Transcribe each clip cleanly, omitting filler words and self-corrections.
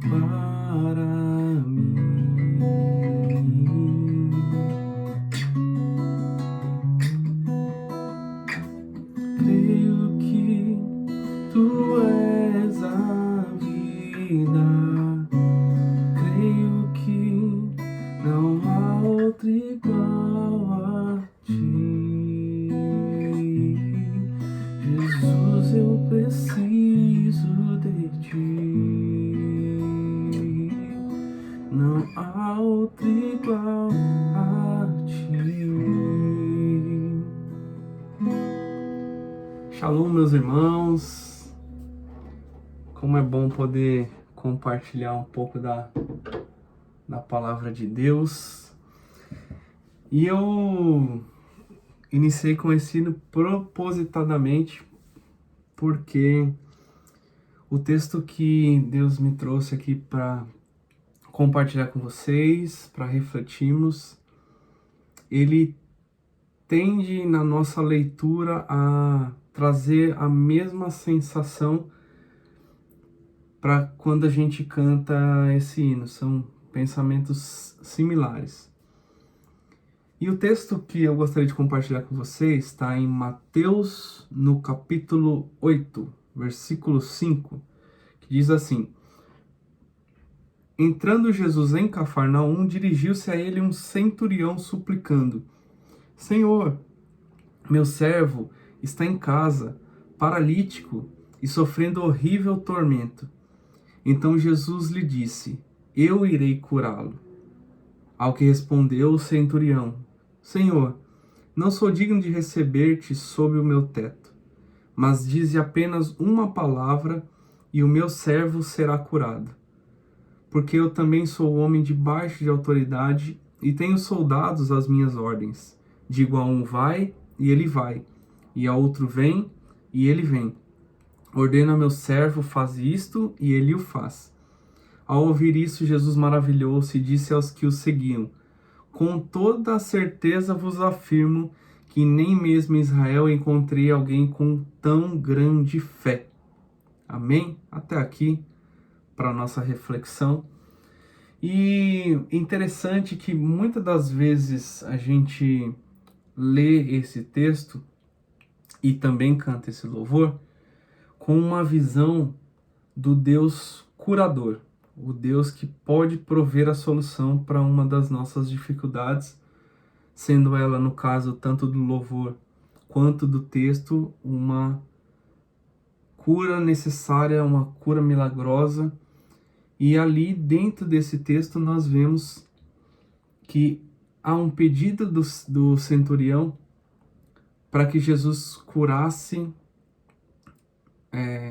para mim. Creio que tu és a vida, creio que não há outro igual a ti. Jesus, eu preciso de ti, não há outro igual a ti. Shalom, meus irmãos. Como é bom poder compartilhar um pouco da palavra de Deus. E eu iniciei com esse hino propositadamente porque o texto que Deus me trouxe aqui para compartilhar com vocês, para refletirmos, ele tende na nossa leitura a trazer a mesma sensação para quando a gente canta esse hino. São pensamentos similares. E o texto que eu gostaria de compartilhar com vocês está em Mateus, no capítulo 8, versículo 5, que diz assim: Entrando Jesus em Cafarnaum, dirigiu-se a ele um centurião suplicando: Senhor, meu servo está em casa, paralítico e sofrendo horrível tormento. Então Jesus lhe disse: Eu irei curá-lo. Ao que respondeu o centurião: Senhor, não sou digno de receber-te sob o meu teto, mas dize apenas uma palavra e o meu servo será curado. Porque eu também sou homem debaixo de autoridade e tenho soldados às minhas ordens. Digo a um vai, e ele vai, e a outro vem, e ele vem. Ordeno a meu servo, faz isto, e ele o faz. Ao ouvir isso, Jesus maravilhou-se e disse aos que o seguiam: Com toda a certeza vos afirmo que nem mesmo em Israel encontrei alguém com tão grande fé. Amém? Até aqui para a nossa reflexão. E interessante que muitas das vezes a gente lê esse texto e também canta esse louvor com uma visão do Deus curador, o Deus que pode prover a solução para uma das nossas dificuldades, sendo ela, no caso, tanto do louvor quanto do texto, uma cura necessária, uma cura milagrosa. E ali dentro desse texto nós vemos que há um pedido do centurião para que Jesus curasse,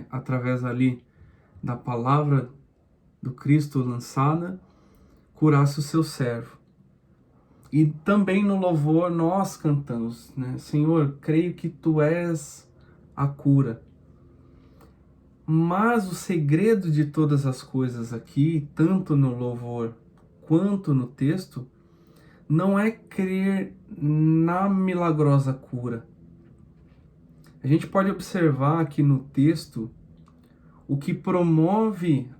através ali da palavra do Cristo lançada, curasse o seu servo. E também no louvor nós cantamos, né? Senhor, creio que tu és a cura. Mas o segredo de todas as coisas aqui, tanto no louvor quanto no texto, não é crer na milagrosa cura. A gente pode observar aqui no texto o que promove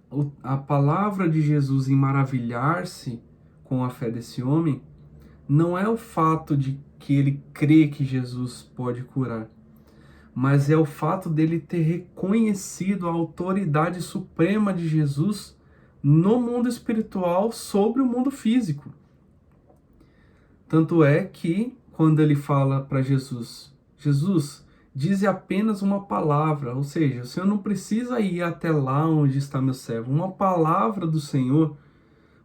a palavra de Jesus em maravilhar-se com a fé desse homem, não é o fato de que ele crê que Jesus pode curar, mas é o fato dele ter reconhecido a autoridade suprema de Jesus no mundo espiritual sobre o mundo físico. Tanto é que, quando ele fala para Jesus, dize apenas uma palavra, ou seja, o Senhor não precisa ir até lá onde está meu servo. Uma palavra do Senhor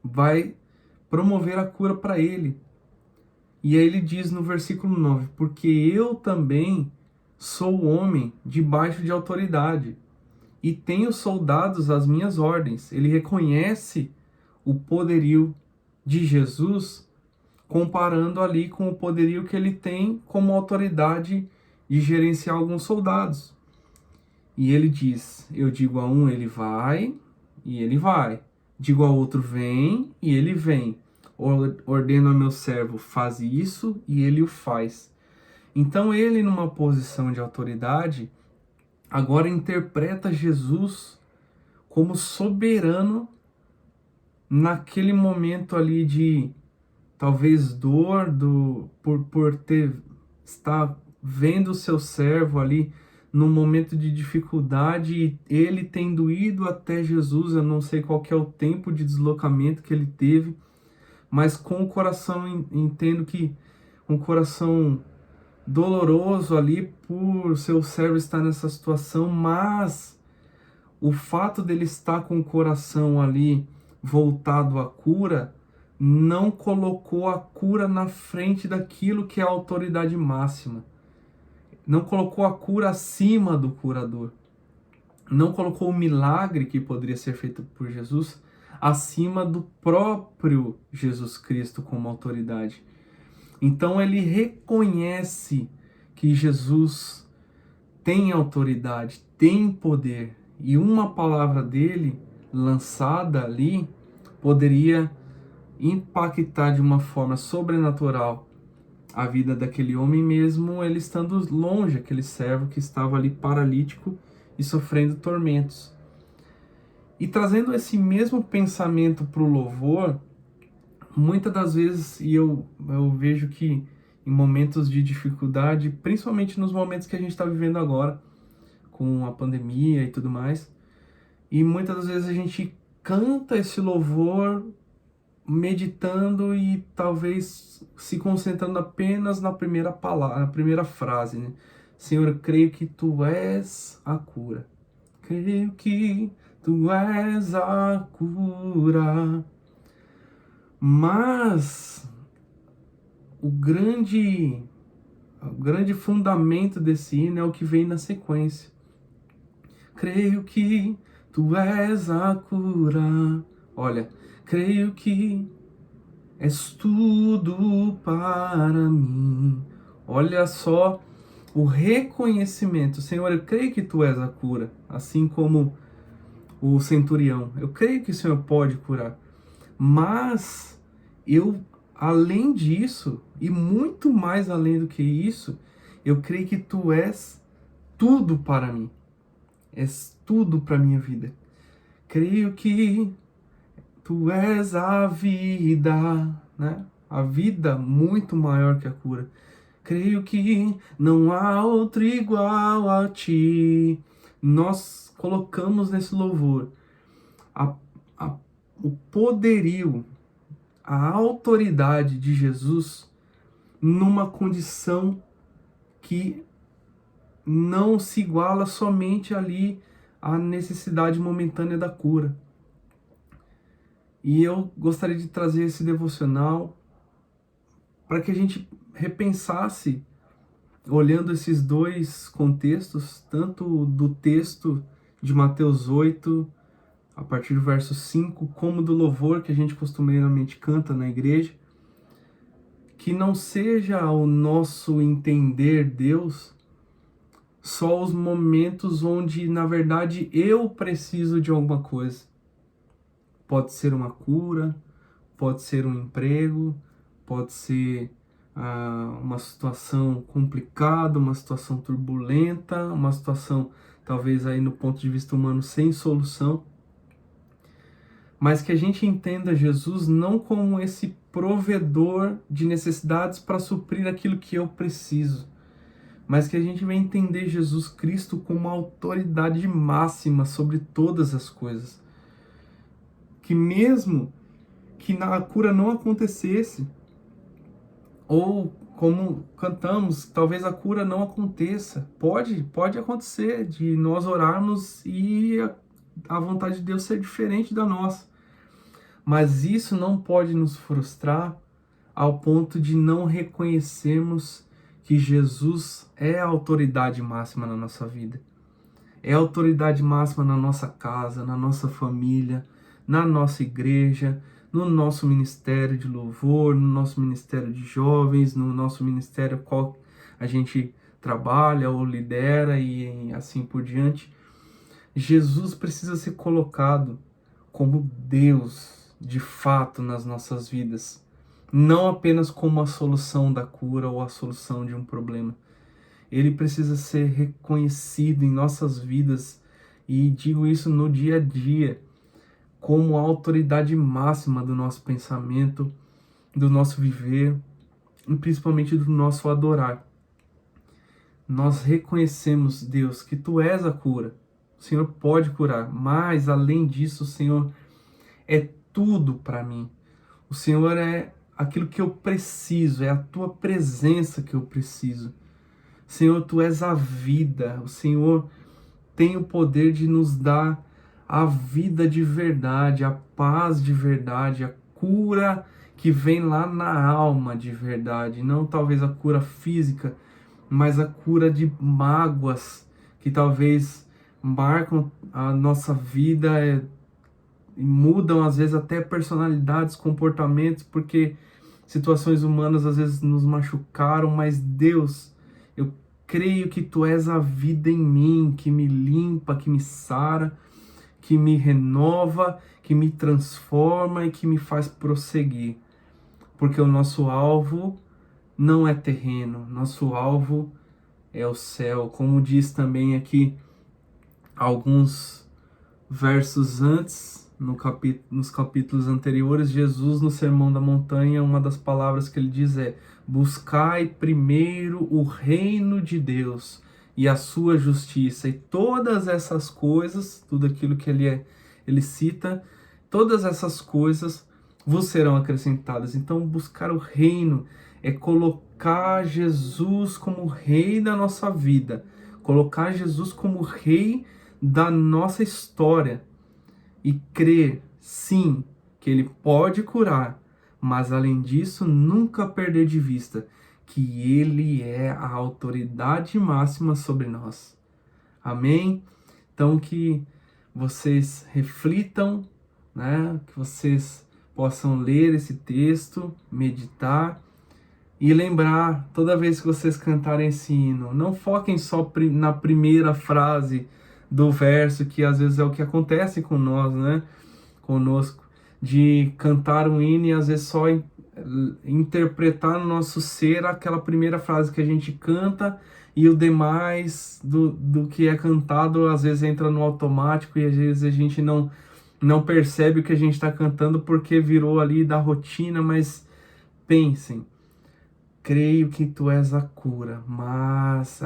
vai promover a cura para ele. E aí ele diz no versículo 9, porque eu também sou homem debaixo de autoridade e tenho soldados às minhas ordens. Ele reconhece o poderio de Jesus, comparando ali com o poderio que ele tem como autoridade de gerenciar alguns soldados. E ele diz, eu digo a um, ele vai, e ele vai. Digo ao outro, vem, e ele vem. Ordeno ao meu servo, faz isso, e ele o faz. Então ele, numa posição de autoridade, agora interpreta Jesus como soberano naquele momento ali de talvez dor por estar vendo o seu servo ali num momento de dificuldade, e ele tendo ido até Jesus. Eu não sei qual que é o tempo de deslocamento que ele teve, mas com o coração, entendo que um coração doloroso ali por seu servo estar nessa situação, mas o fato dele estar com o coração ali voltado à cura não colocou a cura na frente daquilo que é a autoridade máxima. Não colocou a cura acima do curador. Não colocou o milagre que poderia ser feito por Jesus acima do próprio Jesus Cristo como autoridade. Então ele reconhece que Jesus tem autoridade, tem poder, e uma palavra dele lançada ali poderia impactar de uma forma sobrenatural a vida daquele homem, mesmo ele estando longe, aquele servo que estava ali paralítico e sofrendo tormentos. E trazendo esse mesmo pensamento para o louvor, muitas das vezes, e eu vejo que em momentos de dificuldade, principalmente nos momentos que a gente está vivendo agora, com a pandemia e tudo mais, e muitas das vezes a gente canta esse louvor meditando e talvez se concentrando apenas na primeira palavra, na primeira frase, né? Senhor, eu creio que tu és a cura. Creio que tu és a cura. Mas o grande fundamento desse hino é o que vem na sequência. Creio que tu és a cura. Olha, creio que és tudo para mim. Olha só o reconhecimento. Senhor, eu creio que tu és a cura. Assim como o centurião. Eu creio que o Senhor pode curar. Mas eu, além disso, e muito mais além do que isso, eu creio que tu és tudo para mim. És tudo para minha vida. Creio que tu és a vida, né? A vida muito maior que a cura. Creio que não há outro igual a ti. Nós colocamos nesse louvor a, o poderio, a autoridade de Jesus numa condição que não se iguala somente ali à necessidade momentânea da cura. E eu gostaria de trazer esse devocional para que a gente repensasse, olhando esses dois contextos, tanto do texto de Mateus 8, a partir do verso 5, como do louvor que a gente costumeiramente canta na igreja, que não seja o nosso entender Deus só os momentos onde, na verdade, eu preciso de alguma coisa. Pode ser uma cura, pode ser um emprego, pode ser uma situação complicada, uma situação turbulenta, uma situação talvez aí no ponto de vista humano sem solução, mas que a gente entenda Jesus não como esse provedor de necessidades para suprir aquilo que eu preciso, mas que a gente vai entender Jesus Cristo como a autoridade máxima sobre todas as coisas. Que mesmo que a cura não acontecesse, ou como cantamos, talvez a cura não aconteça. Pode acontecer de nós orarmos e a vontade de Deus ser diferente da nossa. Mas isso não pode nos frustrar ao ponto de não reconhecermos que Jesus é a autoridade máxima na nossa vida. É a autoridade máxima na nossa casa, na nossa família, na nossa igreja, no nosso ministério de louvor, no nosso ministério de jovens, no nosso ministério qual a gente trabalha ou lidera e assim por diante. Jesus precisa ser colocado como Deus de fato nas nossas vidas, não apenas como a solução da cura ou a solução de um problema. Ele precisa ser reconhecido em nossas vidas, e digo isso no dia a dia, como a autoridade máxima do nosso pensamento, do nosso viver e principalmente do nosso adorar. Nós reconhecemos, Deus, que Tu és a cura. O Senhor pode curar, mas além disso, o Senhor é tudo para mim. O Senhor é aquilo que eu preciso, é a Tua presença que eu preciso. Senhor, Tu és a vida. O Senhor tem o poder de nos dar a vida de verdade, a paz de verdade, a cura que vem lá na alma de verdade. Não talvez a cura física, mas a cura de mágoas que talvez marcam a nossa vida e mudam às vezes até personalidades, comportamentos, porque situações humanas às vezes nos machucaram, mas Deus, eu creio que Tu és a vida em mim, que me limpa, que me sara, que me renova, que me transforma e que me faz prosseguir. Porque o nosso alvo não é terreno, nosso alvo é o céu. Como diz também aqui alguns versos antes, nos capítulos anteriores, Jesus no Sermão da Montanha, uma das palavras que ele diz é: buscai primeiro o reino de Deus e a sua justiça, e todas essas coisas, tudo aquilo que ele cita, todas essas coisas vos serão acrescentadas. Então, buscar o reino é colocar Jesus como rei da nossa vida, colocar Jesus como rei da nossa história e crer, sim, que Ele pode curar, mas além disso, nunca perder de vista que Ele é a autoridade máxima sobre nós. Amém? Então que vocês reflitam, né? Que vocês possam ler esse texto, meditar e lembrar, toda vez que vocês cantarem esse hino, não foquem só na primeira frase do verso, que às vezes é o que acontece com nós, né? Conosco, de cantar um hino e às vezes só interpretar no nosso ser aquela primeira frase que a gente canta, e o demais do que é cantado às vezes entra no automático e às vezes a gente não percebe o que a gente está cantando porque virou ali da rotina. Mas pensem, creio que Tu és a cura, mas,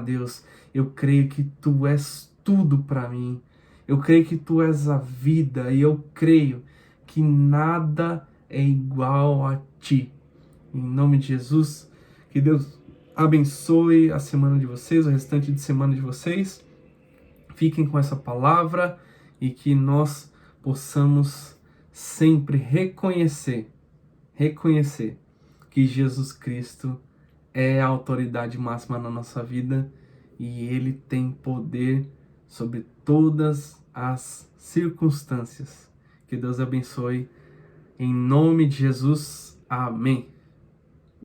Deus, eu creio que Tu és tudo para mim. Eu creio que Tu és a vida e eu creio que nada é igual a Ti. Em nome de Jesus, que Deus abençoe a semana de vocês, o restante de semana de vocês. Fiquem com essa palavra e que nós possamos sempre reconhecer que Jesus Cristo é a autoridade máxima na nossa vida e Ele tem poder sobre todas as circunstâncias. Que Deus abençoe. Em nome de Jesus. Amém.